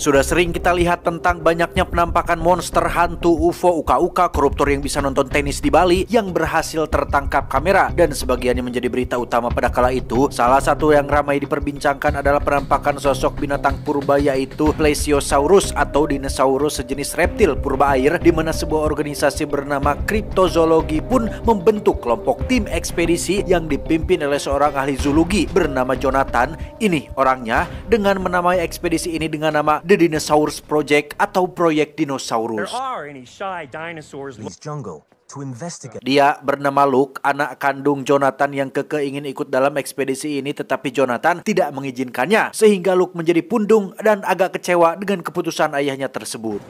Sudah sering kita lihat tentang banyaknya penampakan monster, hantu, UFO, uka-uka, koruptor yang bisa nonton tenis di Bali yang berhasil tertangkap kamera dan sebagiannya menjadi berita utama pada kala itu. Salah satu yang ramai diperbincangkan adalah penampakan sosok binatang purba yaitu Plesiosaurus atau dinosaurus sejenis reptil purba air, di mana sebuah organisasi bernama Kriptozoologi pun membentuk kelompok tim ekspedisi yang dipimpin oleh seorang ahli zoologi bernama Jonathan. Ini orangnya dengan menamai ekspedisi ini dengan nama The Dinosaurs Project atau Proyek Dinosaurus. Dia bernama Luke, anak kandung Jonathan yang kekeh ingin ikut dalam ekspedisi ini, tetapi Jonathan tidak mengizinkannya, sehingga Luke menjadi pundung dan agak kecewa dengan keputusan ayahnya tersebut.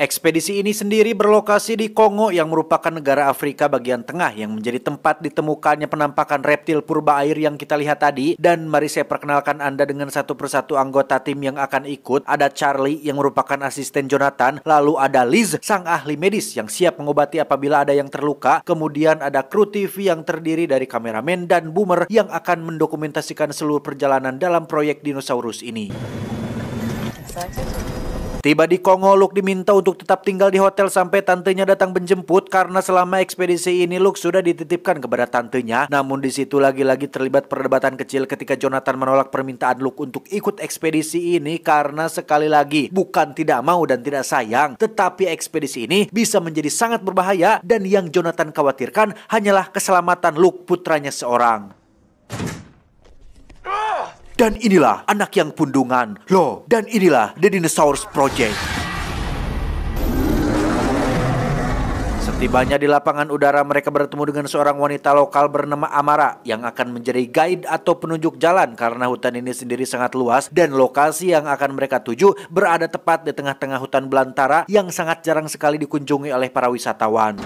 Ekspedisi ini sendiri berlokasi di Kongo yang merupakan negara Afrika bagian tengah yang menjadi tempat ditemukannya penampakan reptil purba air yang kita lihat tadi. Dan mari saya perkenalkan Anda dengan satu persatu anggota tim yang akan ikut. Ada Charlie yang merupakan asisten Jonathan, lalu ada Liz, sang ahli medis yang siap mengobati apabila ada yang terluka. Kemudian ada kru TV yang terdiri dari kameramen dan boomer yang akan mendokumentasikan seluruh perjalanan dalam proyek dinosaurus ini. Tiba di Kongo, Luke diminta untuk tetap tinggal di hotel sampai tantenya datang menjemput karena selama ekspedisi ini Luke sudah dititipkan kepada tantenya. Namun di situ lagi-lagi terlibat perdebatan kecil ketika Jonathan menolak permintaan Luke untuk ikut ekspedisi ini karena sekali lagi bukan tidak mau dan tidak sayang, tetapi ekspedisi ini bisa menjadi sangat berbahaya dan yang Jonathan khawatirkan hanyalah keselamatan Luke, putranya seorang. Dan inilah anak yang pundungan. Loh, dan inilah The Dinosaurs Project. Setibanya di lapangan udara, mereka bertemu dengan seorang wanita lokal bernama Amara yang akan menjadi guide atau penunjuk jalan karena hutan ini sendiri sangat luas dan lokasi yang akan mereka tuju berada tepat di tengah-tengah hutan belantara yang sangat jarang sekali dikunjungi oleh para wisatawan.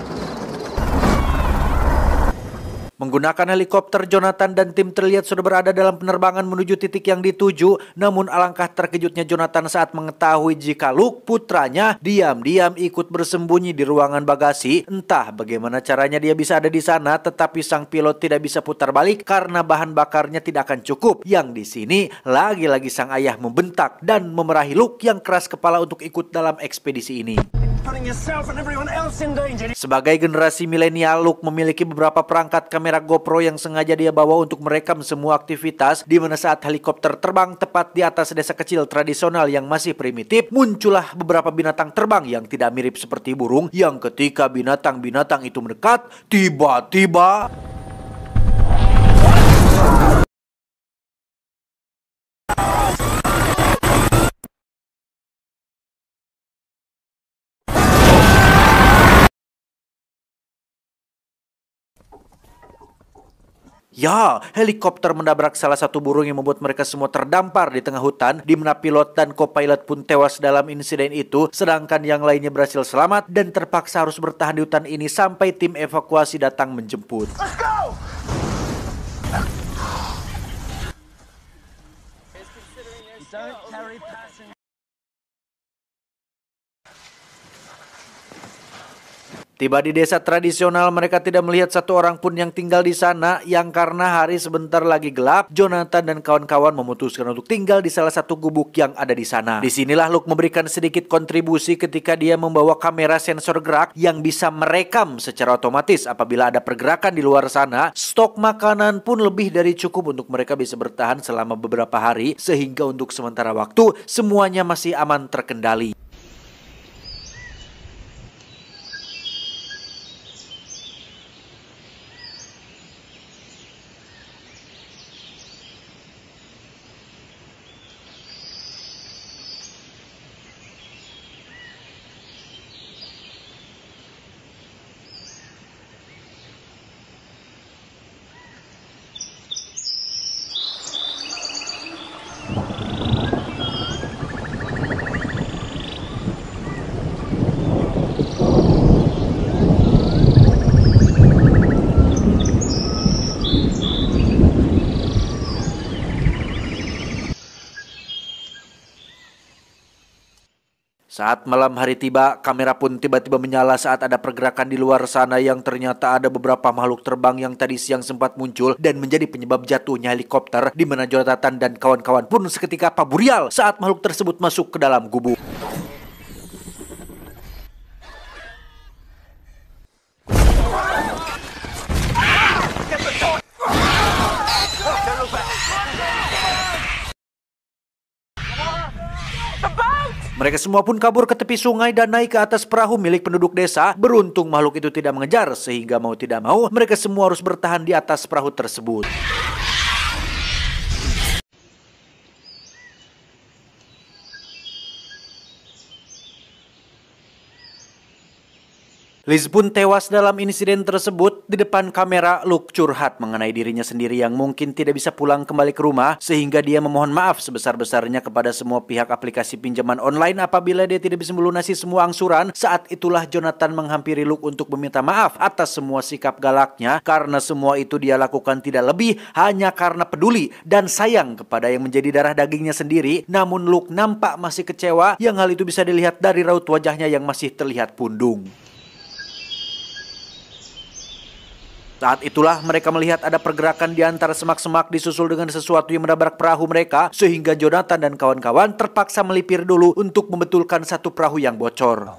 Menggunakan helikopter, Jonathan dan tim terlihat sudah berada dalam penerbangan menuju titik yang dituju. Namun alangkah terkejutnya Jonathan saat mengetahui jika Luke, putranya, diam-diam ikut bersembunyi di ruangan bagasi. Entah bagaimana caranya dia bisa ada di sana, tetapi sang pilot tidak bisa putar balik karena bahan bakarnya tidak akan cukup. Yang di sini lagi-lagi sang ayah membentak dan memerahi Luke yang keras kepala untuk ikut dalam ekspedisi ini. Sebagai generasi milenial, Luke memiliki beberapa perangkat kamera GoPro yang sengaja dia bawa untuk merekam semua aktivitas, di mana saat helikopter terbang tepat di atas desa kecil tradisional yang masih primitif, muncullah beberapa binatang terbang yang tidak mirip seperti burung, yang ketika binatang-binatang itu mendekat, tiba-tiba helikopter menabrak salah satu burung yang membuat mereka semua terdampar di tengah hutan, di mana pilot dan co-pilot pun tewas dalam insiden itu, sedangkan yang lainnya berhasil selamat dan terpaksa harus bertahan di hutan ini sampai tim evakuasi datang menjemput. Let's go! Tiba di desa tradisional, mereka tidak melihat satu orang pun yang tinggal di sana, yang karena hari sebentar lagi gelap, Jonathan dan kawan-kawan memutuskan untuk tinggal di salah satu gubuk yang ada di sana. Disinilah Luke memberikan sedikit kontribusi ketika dia membawa kamera sensor gerak yang bisa merekam secara otomatis apabila ada pergerakan di luar sana. Stok makanan pun lebih dari cukup untuk mereka bisa bertahan selama beberapa hari, sehingga untuk sementara waktu semuanya masih aman terkendali. Saat malam hari tiba, kamera pun tiba-tiba menyala saat ada pergerakan di luar sana yang ternyata ada beberapa makhluk terbang yang tadi siang sempat muncul dan menjadi penyebab jatuhnya helikopter, di mana Jonathan dan kawan-kawan pun seketika paburial saat makhluk tersebut masuk ke dalam gubuk. Mereka semua pun kabur ke tepi sungai dan naik ke atas perahu milik penduduk desa. Beruntung makhluk itu tidak mengejar, sehingga mau tidak mau mereka semua harus bertahan di atas perahu tersebut. Liz pun tewas dalam insiden tersebut. Di depan kamera, Luke curhat mengenai dirinya sendiri yang mungkin tidak bisa pulang kembali ke rumah, sehingga dia memohon maaf sebesar-besarnya kepada semua pihak aplikasi pinjaman online apabila dia tidak bisa melunasi semua angsuran. Saat itulah Jonathan menghampiri Luke untuk meminta maaf atas semua sikap galaknya, karena semua itu dia lakukan tidak lebih hanya karena peduli dan sayang kepada yang menjadi darah dagingnya sendiri. Namun Luke nampak masih kecewa, yang hal itu bisa dilihat dari raut wajahnya yang masih terlihat pundung. Saat itulah mereka melihat ada pergerakan di antara semak-semak disusul dengan sesuatu yang menabrak perahu mereka, sehingga Jonathan dan kawan-kawan terpaksa melipir dulu untuk membetulkan satu perahu yang bocor.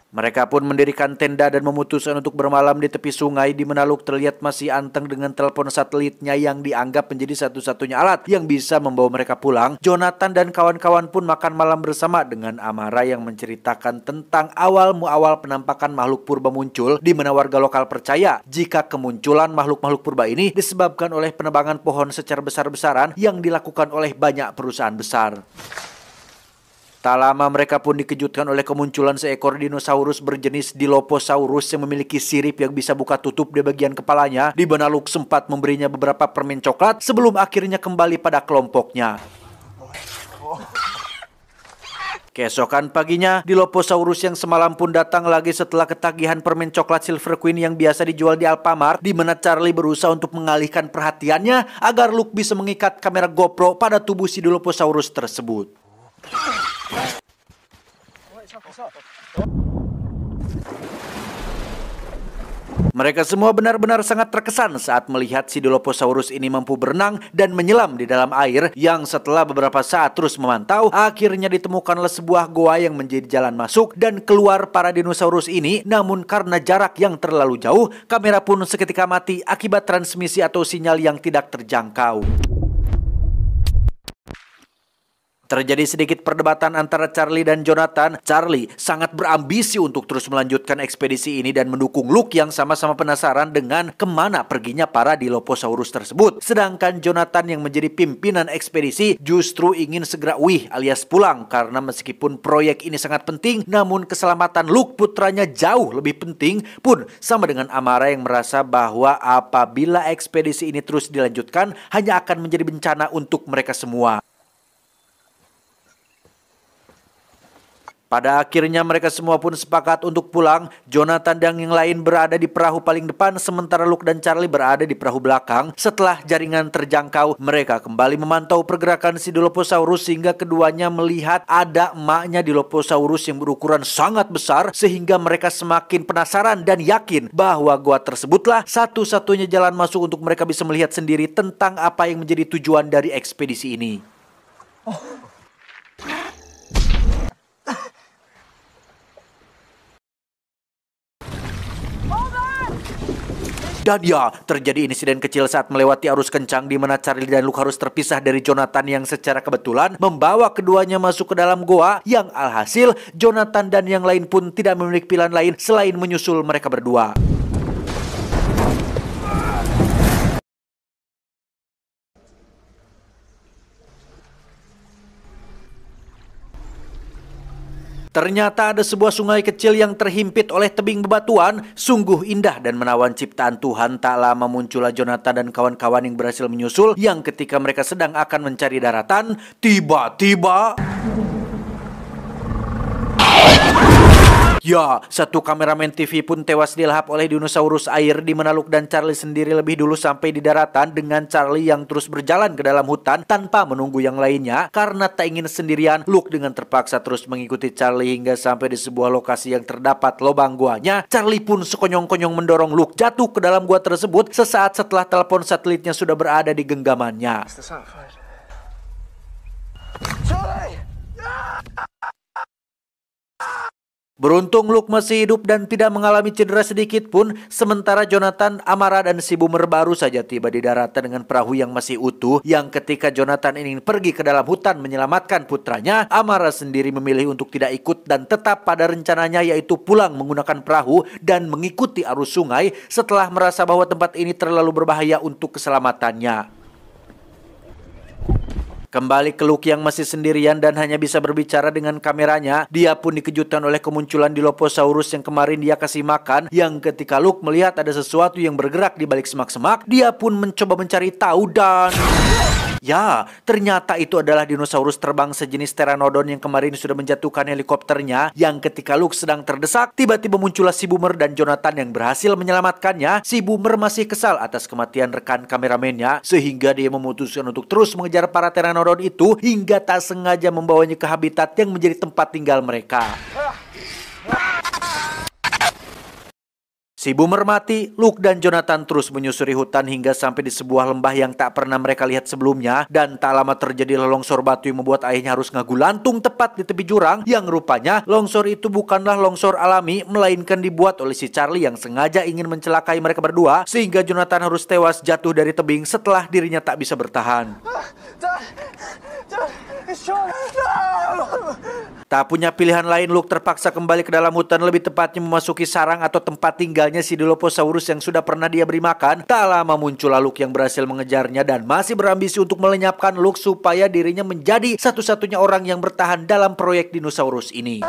Mereka pun mendirikan tenda dan memutuskan untuk bermalam di tepi sungai, di mana Luke terlihat masih anteng dengan telepon satelitnya yang dianggap menjadi satu-satunya alat yang bisa membawa mereka pulang. Jonathan dan kawan-kawan pun makan malam bersama dengan Amara yang menceritakan tentang awal penampakan makhluk purba muncul, di mana warga lokal percaya jika kemunculan makhluk-makhluk purba ini disebabkan oleh penebangan pohon secara besar-besaran yang dilakukan oleh banyak perusahaan besar. Tak lama mereka pun dikejutkan oleh kemunculan seekor dinosaurus berjenis Dilophosaurus yang memiliki sirip yang bisa buka tutup di bagian kepalanya, di mana Luke sempat memberinya beberapa permen coklat sebelum akhirnya kembali pada kelompoknya. Keesokan paginya, Dilophosaurus yang semalam pun datang lagi setelah ketagihan permen coklat Silver Queen yang biasa dijual di Alfamart, di mana Charlie berusaha untuk mengalihkan perhatiannya agar Luke bisa mengikat kamera GoPro pada tubuh si Dilophosaurus tersebut. Mereka semua benar-benar sangat terkesan saat melihat si Dilophosaurus ini mampu berenang dan menyelam di dalam air, yang setelah beberapa saat terus memantau, akhirnya ditemukanlah sebuah goa yang menjadi jalan masuk dan keluar para dinosaurus ini. Namun karena jarak yang terlalu jauh, kamera pun seketika mati akibat transmisi atau sinyal yang tidak terjangkau. Terjadi sedikit perdebatan antara Charlie dan Jonathan. Charlie sangat berambisi untuk terus melanjutkan ekspedisi ini dan mendukung Luke yang sama-sama penasaran dengan kemana perginya para Dilophosaurus tersebut. Sedangkan Jonathan yang menjadi pimpinan ekspedisi justru ingin segera alias pulang, karena meskipun proyek ini sangat penting, namun keselamatan Luke putranya jauh lebih penting. Pun sama dengan Amara yang merasa bahwa apabila ekspedisi ini terus dilanjutkan, hanya akan menjadi bencana untuk mereka semua. Pada akhirnya mereka semua pun sepakat untuk pulang. Jonathan dan yang lain berada di perahu paling depan, sementara Luke dan Charlie berada di perahu belakang. Setelah jaringan terjangkau, mereka kembali memantau pergerakan si Dilophosaurus hingga keduanya melihat ada emaknya Dilophosaurus yang berukuran sangat besar, sehingga mereka semakin penasaran dan yakin bahwa goa tersebutlah satu-satunya jalan masuk untuk mereka bisa melihat sendiri tentang apa yang menjadi tujuan dari ekspedisi ini. Dan ya, terjadi insiden kecil saat melewati arus kencang, di mana Charlie dan Luke harus terpisah dari Jonathan yang secara kebetulan membawa keduanya masuk ke dalam goa, yang alhasil Jonathan dan yang lain pun tidak memiliki pilihan lain selain menyusul mereka berdua. Ternyata ada sebuah sungai kecil yang terhimpit oleh tebing bebatuan. Sungguh indah dan menawan ciptaan Tuhan. Tak lama muncullah Jonathan dan kawan-kawan yang berhasil menyusul, yang ketika mereka sedang akan mencari daratan, tiba-tiba Ya, satu kameramen TV pun tewas dilahap oleh dinosaurus air, di mana Luke dan Charlie sendiri lebih dulu sampai di daratan dengan Charlie yang terus berjalan ke dalam hutan tanpa menunggu yang lainnya. Karena tak ingin sendirian, Luke dengan terpaksa terus mengikuti Charlie hingga sampai di sebuah lokasi yang terdapat lubang guanya. Charlie pun sekonyong-konyong mendorong Luke jatuh ke dalam gua tersebut sesaat setelah telepon satelitnya sudah berada di genggamannya. Beruntung Luke masih hidup dan tidak mengalami cedera sedikit pun, sementara Jonathan, Amara, dan si Boomer baru saja tiba di daratan dengan perahu yang masih utuh. Yang ketika Jonathan ingin pergi ke dalam hutan menyelamatkan putranya, Amara sendiri memilih untuk tidak ikut dan tetap pada rencananya, yaitu pulang menggunakan perahu dan mengikuti arus sungai setelah merasa bahwa tempat ini terlalu berbahaya untuk keselamatannya. Kembali ke Luke yang masih sendirian dan hanya bisa berbicara dengan kameranya, dia pun dikejutkan oleh kemunculan Dilophosaurus yang kemarin dia kasih makan. Yang ketika Luke melihat ada sesuatu yang bergerak di balik semak-semak, dia pun mencoba mencari tahu dan... ya, ternyata itu adalah dinosaurus terbang sejenis Pteranodon yang kemarin sudah menjatuhkan helikopternya. Yang ketika Luke sedang terdesak, tiba-tiba muncullah si Boomer dan Jonathan yang berhasil menyelamatkannya. Si Boomer masih kesal atas kematian rekan kameramennya, sehingga dia memutuskan untuk terus mengejar para Pteranodon itu hingga tak sengaja membawanya ke habitat yang menjadi tempat tinggal mereka. Si Boomer mati, Luke dan Jonathan terus menyusuri hutan hingga sampai di sebuah lembah yang tak pernah mereka lihat sebelumnya. Dan tak lama terjadi longsor batu yang membuat ayahnya harus ngagulantung tepat di tepi jurang. Yang rupanya longsor itu bukanlah longsor alami, melainkan dibuat oleh si Charlie yang sengaja ingin mencelakai mereka berdua. Sehingga Jonathan harus tewas jatuh dari tebing setelah dirinya tak bisa bertahan. Tak punya pilihan lain, Luke terpaksa kembali ke dalam hutan, lebih tepatnya memasuki sarang atau tempat tinggalnya si Dilophosaurus yang sudah pernah dia beri makan. Tak lama muncullah Luke yang berhasil mengejarnya dan masih berambisi untuk melenyapkan Luke supaya dirinya menjadi satu-satunya orang yang bertahan dalam proyek dinosaurus ini.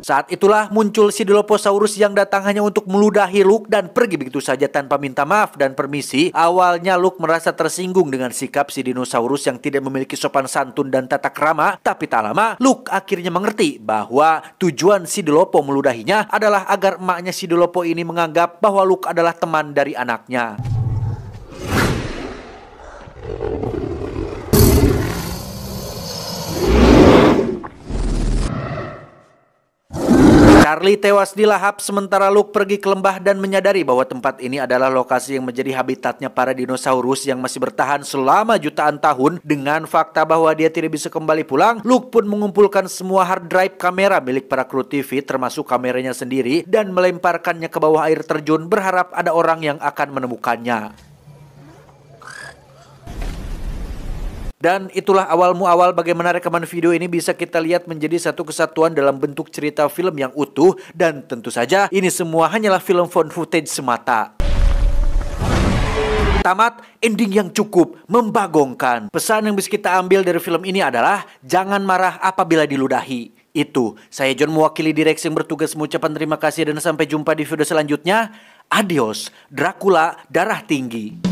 Saat itulah muncul si Dilophosaurus yang datang hanya untuk meludahi Luke dan pergi begitu saja tanpa minta maaf dan permisi. Awalnya Luke merasa tersinggung dengan sikap si dinosaurus yang tidak memiliki sopan santun dan tata krama. Tapi tak lama Luke akhirnya mengerti bahwa tujuan si Dilopho meludahinya adalah agar emaknya si Dilopho ini menganggap bahwa Luke adalah teman dari anaknya. Charlie tewas dilahap sementara Luke pergi ke lembah dan menyadari bahwa tempat ini adalah lokasi yang menjadi habitatnya para dinosaurus yang masih bertahan selama jutaan tahun. Dengan fakta bahwa dia tidak bisa kembali pulang, Luke pun mengumpulkan semua hard drive kamera milik para kru TV termasuk kameranya sendiri dan melemparkannya ke bawah air terjun berharap ada orang yang akan menemukannya. Dan itulah awal muawal bagaimana rekaman video ini bisa kita lihat menjadi satu kesatuan dalam bentuk cerita film yang utuh. Dan tentu saja ini semua hanyalah film found footage semata. Tamat, ending yang cukup membagongkan. Pesan yang bisa kita ambil dari film ini adalah jangan marah apabila diludahi. Itu, saya John mewakili direksi yang bertugas mengucapkan terima kasih dan sampai jumpa di video selanjutnya. Adios, Dracula darah tinggi.